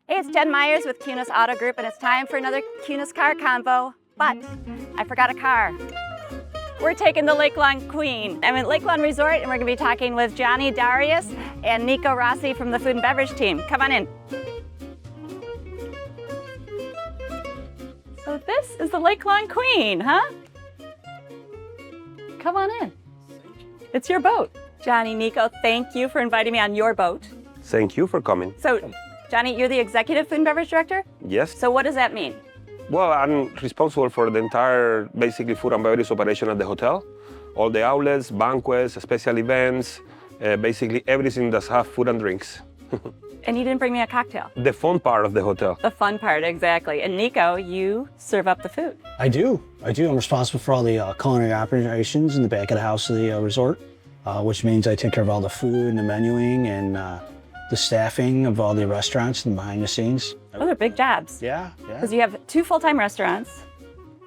Hey, it's Jen Myers with Kunes Auto Group, and it's time for another Kunes car convo. But I forgot a car. We're taking the Lakeland Queen. I'm at Lakeland Resort, and we're going to be talking with Johnny Darius and Nico Rossi from the food and beverage team. Come on in. So this is the Lakeland Queen, huh? Come on in. It's your boat. Johnny, Nico, thank you for inviting me on your boat. Thank you for coming. So, Johnny, you're the executive food and beverage director? Yes. So what does that mean? Well, I'm responsible for the entire, basically, food and beverage operation at the hotel. All the outlets, banquets, special events, basically everything that has food and drinks. And you didn't bring me a cocktail. The fun part of the hotel. The fun part, exactly. And Nico, you serve up the food. I do. I'm responsible for all the culinary operations in the back of the house of the resort, which means I take care of all the food and the menuing and the staffing of all the restaurants and behind the scenes. Those are big jobs. Yeah. Because you have 2 full-time restaurants.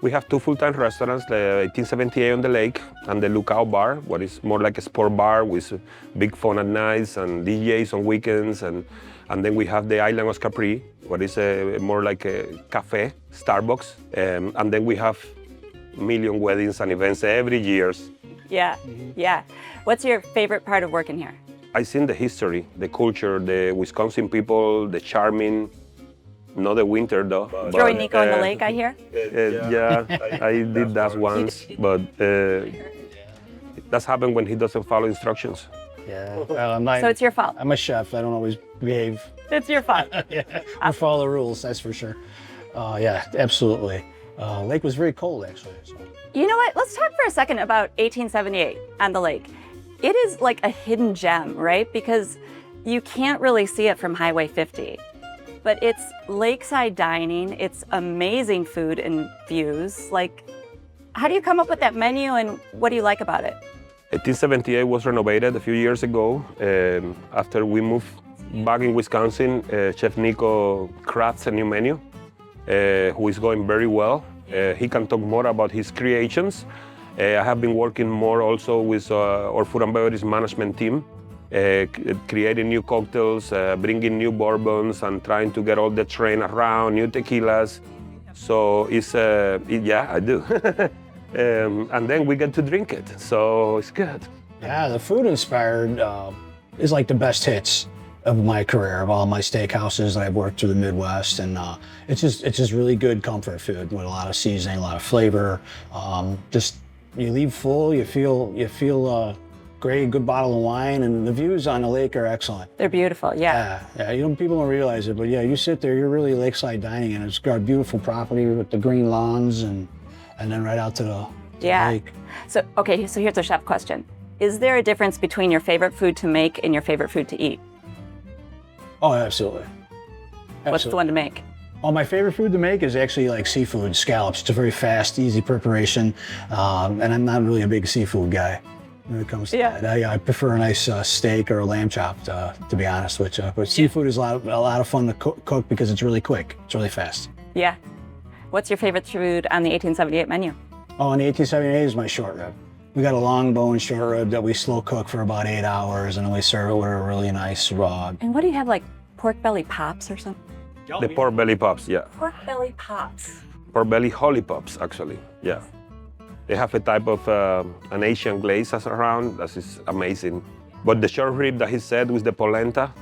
We have 2 full-time restaurants, the 1878 on the lake and the Lookout Bar, what is more like a sport bar with big fun at nights and DJs on weekends. And then we have the Island of Capri, what is more like a cafe, Starbucks. And then we have million weddings and events every year. Yeah, yeah. What's your favorite part of working here? I've seen the history, the culture, the Wisconsin people, the charming, not the winter though. Throwing Nico in the lake, I hear? Yeah, I did that once, but that's happened when he doesn't follow instructions. Yeah. Well, So it's your fault. I'm a chef. I don't always behave. It's your fault. Yeah. I follow the rules, that's for sure. Yeah, absolutely. Lake was very cold, actually. So. You know what? Let's talk for a second about 1878 on the lake. It is like a hidden gem, right? Because you can't really see it from Highway 50. But it's lakeside dining, it's amazing food and views. Like, how do you come up with that menu and what do you like about it? 1878 was renovated a few years ago. After we moved back in Wisconsin, Chef Nico crafts a new menu, who is going very well. He can talk more about his creations. I have been working more also with our food and beverage management team, creating new cocktails, bringing new bourbons, and trying to get all the train around, new tequilas. So it's, yeah, I do. And then we get to drink it, so it's good. Yeah, the food inspired is like the best hits of my career, of all my steakhouses that I've worked through the Midwest, and it's just really good comfort food with a lot of seasoning, a lot of flavor. Just you leave full, you feel great, good bottle of wine, and the views on the lake are excellent. They're beautiful, yeah. Yeah. People don't realize it, but yeah, you sit there, you're really lakeside dining, and it's got a beautiful property with the green lawns, and then right out to the lake. So, okay, so here's a chef question. Is there a difference between your favorite food to make and your favorite food to eat? Oh, absolutely. What's the one to make? Oh, my favorite food to make is actually like seafood, scallops. It's a very fast, easy preparation, and I'm not really a big seafood guy when it comes to that. I prefer a nice steak or a lamb chop, to be honest with you. But seafood is a lot of fun to cook because it's really quick. It's really fast. Yeah. What's your favorite food on the 1878 menu? Oh, and the 1878 is my short rib. We got a long bone short rib that we slow cook for about 8 hours, and then we serve it with a really nice raw. And what do you have, like pork belly pops or something? The pork belly pops, yeah. Pork belly pops. Pork belly holly pops, actually, yeah. They have a type of an Asian glaze as around, that is amazing. But the short rib that he said with the polenta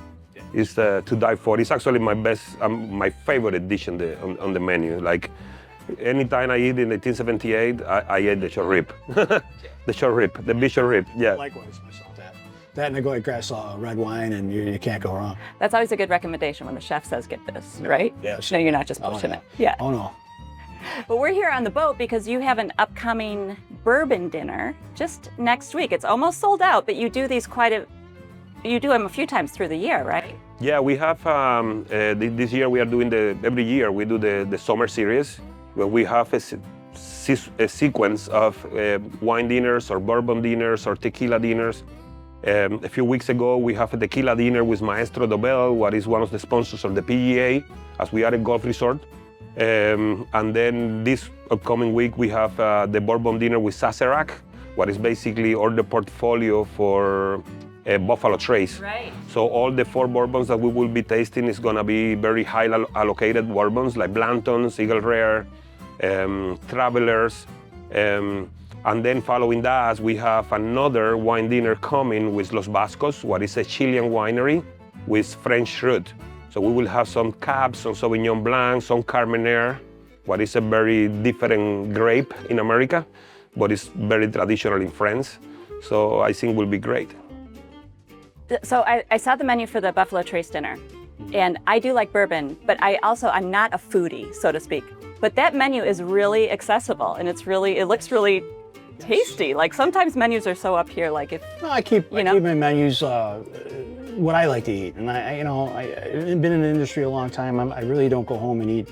is to die for. It's actually my best, my favorite dish on the menu. Like, anytime I eat in 1878, I ate the short rib. The short rib, the big short rib, yeah. Likewise, myself. That and a good glass of red wine, and you can't go wrong. That's always a good recommendation when the chef says get this, right? Yeah. No, you're not just pushing it. Yeah. Oh, no. But we're here on the boat because you have an upcoming bourbon dinner just next week. It's almost sold out, but you do these you do them a few times through the year, right? Yeah, we have, this year we are doing every year we do the summer series, where we have a sequence of wine dinners or bourbon dinners or tequila dinners. A few weeks ago, we have a tequila dinner with Maestro Dobel, what is one of the sponsors of the PGA, as we are a golf resort. And then this upcoming week, we have the bourbon dinner with Sazerac, what is basically all the portfolio for Buffalo Trace. Right. So all the 4 bourbons that we will be tasting is gonna be very high allocated bourbons like Blantons, Eagle Rare, Travelers. And then following that, we have another wine dinner coming with Los Vascos, what is a Chilean winery with French root. So we will have some Cabs, some Sauvignon Blanc, some Carmenere, what is a very different grape in America, but it's very traditional in France. So I think will be great. So I saw the menu for the Buffalo Trace dinner, and I do like bourbon, but I'm not a foodie, so to speak. But that menu is really accessible, and it looks really tasty. Like sometimes menus are so up here, like if No, I keep my menus what I like to eat, and I've been in the industry a long time. I really don't go home and eat,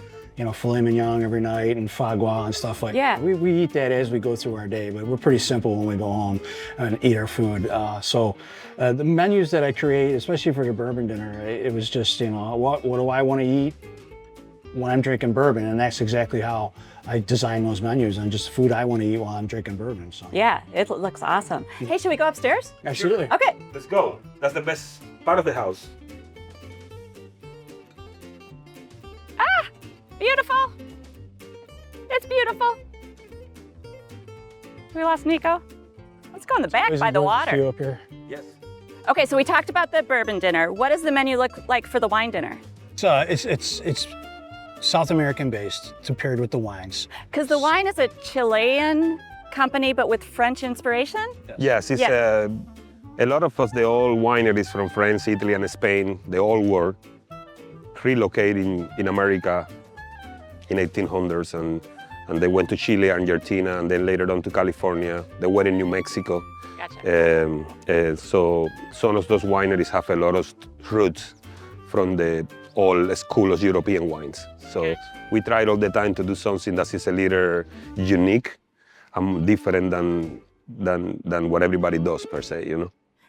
filet mignon every night and foie gras and stuff like that. We eat that as we go through our day, but we're pretty simple when we go home and eat our food. So the menus that I create, especially for the bourbon dinner, it was just, what do I want to eat when I'm drinking bourbon? And that's exactly how I design those menus, and just food I want to eat while I'm drinking bourbon. So. Yeah, it looks awesome. Hey, should we go upstairs? Absolutely. Okay. Let's go. That's the best part of the house. Beautiful. It's beautiful. We lost Nico. Let's go in the back by the water. Up here. Yes. Okay, so we talked about the bourbon dinner. What does the menu look like for the wine dinner? It's South American based. It's paired with the wines. Because the wine is a Chilean company, but with French inspiration? Yes, it's a lot of us, the old wineries from France, Italy, and Spain, they all were relocating in America in 1800s, and they went to Chile, Argentina, and then later on to California. They were in New Mexico. Gotcha. So some of those wineries have a lot of roots from the old school of European wines. So we tried all the time to do something that is a little unique and different than what everybody does per se,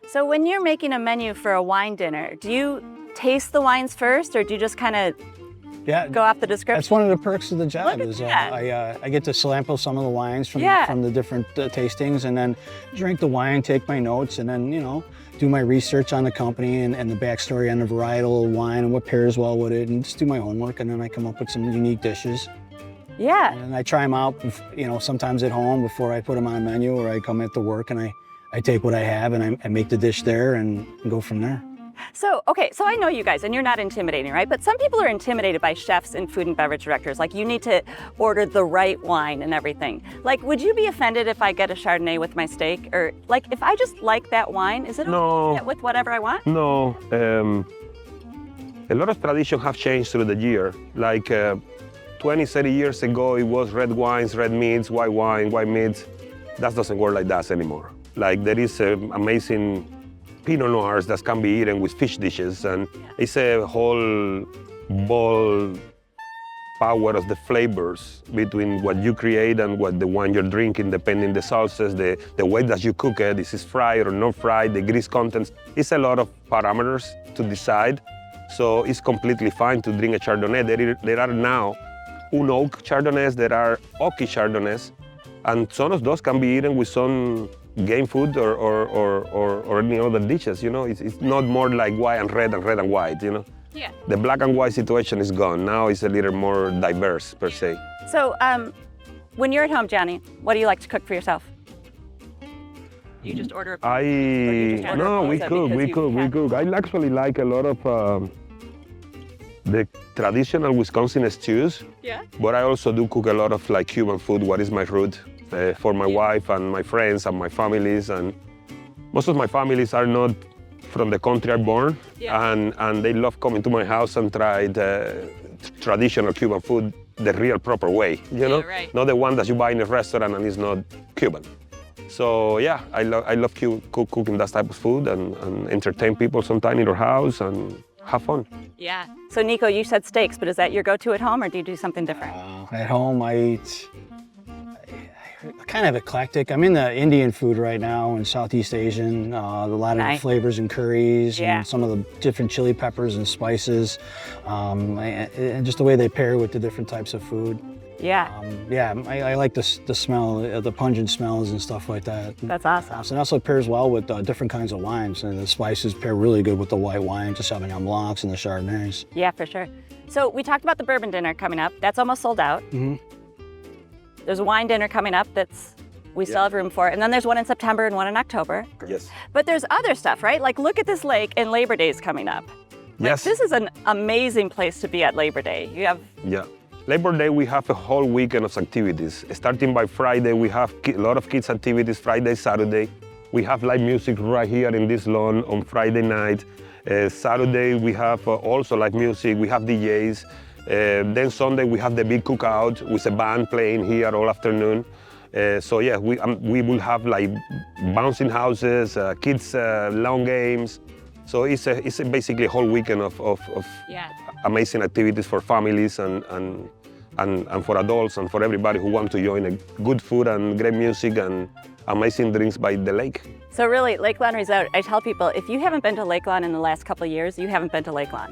So when you're making a menu for a wine dinner, do you taste the wines first, or do you just kind of go off the description? That's one of the perks of the job. Look at that. I get to sample some of the wines from the different tastings, and then drink the wine, take my notes, and then do my research on the company and the backstory on the varietal wine and what pairs well with it, and just do my homework, and then I come up with some unique dishes. Yeah. And I try them out, sometimes at home before I put them on a menu, or I come into work and I take what I have and I make the dish there and go from there. So I know you guys, and you're not intimidating, right? But some people are intimidated by chefs and food and beverage directors. Like, you need to order the right wine and everything. Like, would you be offended if I get a Chardonnay with my steak? Or, like, if I just like that wine, is it okay to get with whatever I want? No. A lot of traditions have changed through the year. Like 20, 30 years ago, it was red wines, red meats, white wine, white meats. That doesn't work like that anymore. Like, there is amazing Pinot Noirs that can be eaten with fish dishes, and it's a whole ball power of the flavors between what you create and what the wine you're drinking, depending the sauces, the way that you cook it, is it fried or not fried, the grease contents. It's a lot of parameters to decide, so it's completely fine to drink a Chardonnay. There are now un-oak Chardonnays, there are oaky Chardonnays, and some of those can be eaten with some game food or any other dishes, It's not more like white and red and white, Yeah. The black and white situation is gone. Now it's a little more diverse, per se. So when you're at home, Johnny, what do you like to cook for yourself? You just order We cook. I actually like a lot of the traditional Wisconsin stews. Yeah. But I also do cook a lot of like Cuban food, what is my root, for my wife and my friends and my families. And most of my families are not from the country I'm born, and they love coming to my house and try the traditional Cuban food the real proper way, right. Not the one that you buy in a restaurant and it's not Cuban. So yeah, I love cooking that type of food and entertain people sometime in your house and have fun. Yeah. So Nico, you said steaks, but is that your go-to at home, or do you do something different? At home, I eat kind of eclectic. I'm in the Indian food right now and Southeast Asian. A lot of flavors and curries and some of the different chili peppers and spices, and just the way they pair with the different types of food. Yeah, Yeah, I like the smell, the pungent smells and stuff like that. that's awesome. And also pairs well with different kinds of wines, and the spices pair really good with the white wines, the Sauvignon Blancs and the Chardonnays. Yeah, for sure. So we talked about the bourbon dinner coming up. That's almost sold out. Mhm. There's a wine dinner coming up that's we still have room for. And then there's one in September and one in October. Yes. But there's other stuff, right? Like look at this lake and Labor Day's coming up. Like, Yes. this is an amazing place to be at Labor Day. You have, Yeah. Labor Day, we have a whole weekend of activities. Starting by Friday, we have a lot of kids' activities, Friday, Saturday. We have live music right here in this lawn on Friday night. Saturday, we have also live music. We have DJs. Then Sunday, we have the big cookout with a band playing here all afternoon. So yeah, we will have like bouncing houses, kids' lawn games. So it's basically a whole weekend of yeah. amazing activities for families and for adults and for everybody who want to join a good food and great music and amazing drinks by the lake. So really, Lake Lawn Resort, I tell people, if you haven't been to Lake Lawn in the last couple of years, you haven't been to Lake Lawn.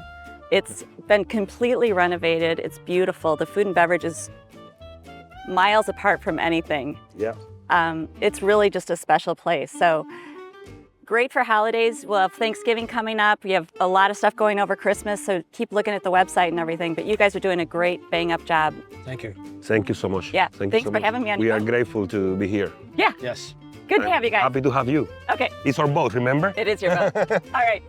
It's been completely renovated. It's beautiful. The food and beverage is miles apart from anything. Yeah. It's really just a special place. So great for holidays. We'll have Thanksgiving coming up. We have a lot of stuff going over Christmas, so keep looking at the website and everything. But you guys are doing a great bang-up job. Thank you. Thank you so much. Yeah, Thank you thanks so for much. having me on We your are show. grateful to be here. Yeah, Yes. good to have you guys. Happy to have you. Okay, It's our boat, remember? it is your vote. All right.